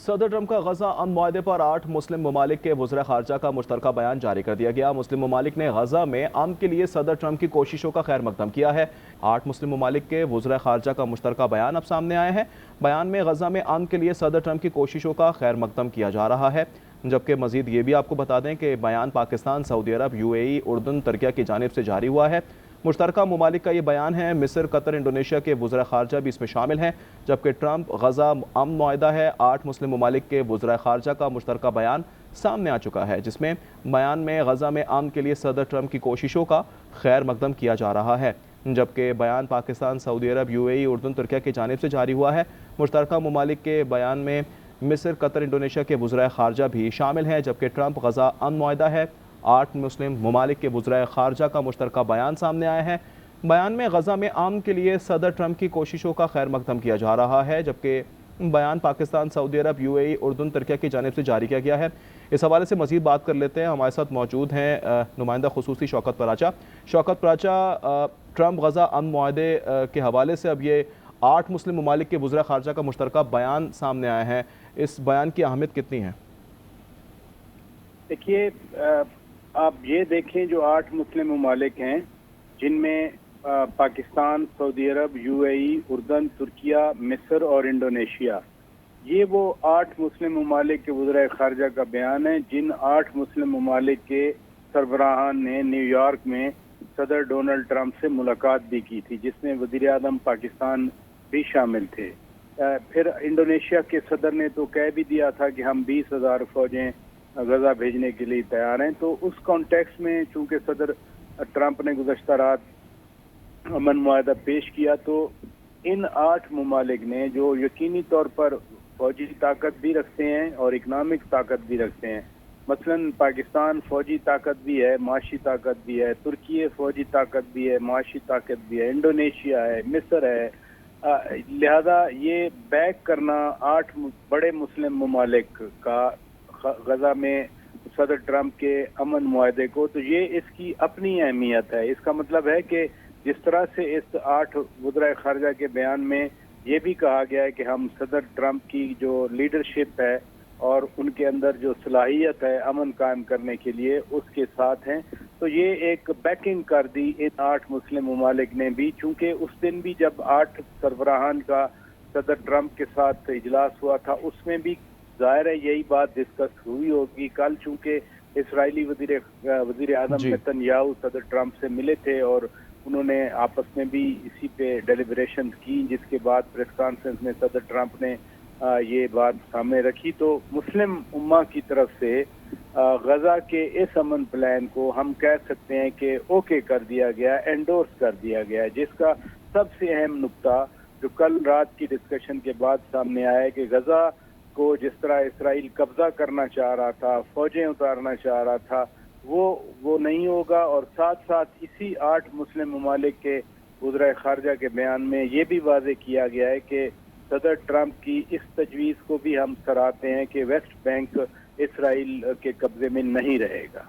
सदर ट्रंप का गजा अमन मुआहदे पर 8 मुस्लिम ममालिक के वज़ीर ख़ारजा का मुश्तरका बयान जारी कर दिया गया। मुस्लिम ममालिक ने गजा में अमन के लिए सदर ट्रंप की कोशिशों का खैर मकदम किया है। 8 मुस्लिम ममालिक के वज़ीर ख़ारजा का मुश्तरका बयान अब सामने आया है। बयान में गजा में अमन के लिए सदर ट्रंप की कोशिशों का खैर मकदम किया जा रहा है। जबकि मज़ीद ये भी आपको बता दें कि बयान पाकिस्तान, सऊदी अरब, UAE, उर्दन, तुर्की की जानिब से जारी हुआ है। मुश्तरका ममालिक का ये बयान है। मिस्र, कतर, इंडोनेशिया के वज़ीर ख़ारजा भी इसमें शामिल हैं। जबकि ट्रंप गजा अमन मुआहदा है। 8 मुस्लिम ममालिक के वज़ीर ख़ारजा का मुश्तरका बयान सामने आ चुका है, जिसमें बयान में गजा में अमन के लिए सदर ट्रंप की कोशिशों का खैर मकदम किया जा रहा है। जबकि बयान पाकिस्तान, सऊदी अरब, UAE, उर्दन, तुर्की की जानिब से जारी हुआ है। मुश्तरका ममालिक के बयान में मिस्र, कतर, इंडोनेशिया के वज़ीर ख़ारजा भी शामिल हैं। जबकि ट्रंप गजा अमन मुआहदा है। 8 मुस्लिम ममालिक के वज़ीर ख़ारजा का मुश्तरका बयान सामने आया है। बयान में गजा में अमन के लिए सदर ट्रंप की कोशिशों का खैर मकदम किया जा रहा है। जबकि बयान पाकिस्तान, सऊदी अरब, UAE, उर्दन, तुर्की की जानिब से जारी किया गया है। इस हवाले से मज़ीद बात कर लेते हैं। हमारे साथ मौजूद हैं नुमाइंदा खुसूसी शौकत पराचा। शौकत पराचा, ट्रंप गजा अमन मुआहदे के हवाले से अब ये 8 मुस्लिम ममालिक के वज़ीर ख़ारजा का मुश्तरका बयान सामने आया है। इस बयान की अहमियत कितनी है? देखिए, आप ये देखें, जो 8 मुस्लिम ममालिक हैं जिनमें पाकिस्तान, सऊदी अरब, UAE, उर्दन, तुर्किया, मिस्र और इंडोनेशिया, ये वो 8 मुस्लिम ममालिक के वज़ीर ख़ारजा का बयान है जिन 8 मुस्लिम ममालिक के सरबराहान ने न्यूयॉर्क में सदर डोनाल्ड ट्रंप से मुलाकात भी की थी, जिसमें वज़ीर आज़म पाकिस्तान भी शामिल थे। फिर इंडोनेशिया के सदर ने तो कह भी दिया था कि हम 20,000 फ़ौजें गजा भेजने के लिए तैयार हैं। तो उस कॉन्टेक्स्ट में चूँकि सदर ट्रंप ने गुज़श्ता रात अमन मुआहदा पेश किया, तो इन 8 ममालिक ने, जो यकीनी तौर पर फौजी ताकत भी रखते हैं और इकनॉमिक ताकत भी रखते हैं, मसलन पाकिस्तान फौजी ताकत भी है, माशी ताकत भी है, तुर्की फौजी ताकत भी है, माशी ताकत भी है, इंडोनेशिया है, मिस्र है, लिहाजा ये बैक करना 8 बड़े मुस्लिम ममालिक का गजा में सदर ट्रंप के अमन मुआहदे को, तो ये इसकी अपनी अहमियत है। इसका मतलब है कि जिस तरह से इस 8 वज़ीर ख़ारजा के बयान में ये भी कहा गया है कि हम सदर ट्रंप की जो लीडरशिप है और उनके अंदर जो सलाहियत है अमन कायम करने के लिए, उसके साथ हैं, तो ये एक बैकिंग कर दी इन 8 मुस्लिम ममालिक ने भी। चूँकि उस दिन भी जब 8 सरबराहान का सदर ट्रंप के साथ इजलास हुआ था, उसमें भी ज़ाहिर है यही बात डिस्कस हुई होगी। कल चूँकि इसराइली वज़ीर आज़म नेतन्याहू सदर ट्रंप से मिले थे और उन्होंने आपस में भी इसी पे डेलिब्रेशन की, जिसके बाद प्रेस कॉन्फ्रेंस में सदर ट्रंप ने ये बात सामने रखी। तो मुस्लिम उम्मा की तरफ से गजा के इस अमन प्लान को हम कह सकते हैं कि ओके कर दिया गया, एंडोर्स कर दिया गया, जिसका सबसे अहम नुक्ता जो कल रात की डिस्कशन के बाद सामने आया है कि गजा को जिस तरह इसराइल कब्जा करना चाह रहा था, फौजें उतारना चाह रहा था, वो नहीं होगा। और साथ साथ इसी 8 मुस्लिम ममालिक के वज़ीर ख़ारजा के बयान में ये भी वाज़ेह किया गया है कि सदर ट्रंप की इस तजवीज़ को भी हम सराहते हैं कि वेस्ट बैंक इसराइल के कब्जे में नहीं रहेगा।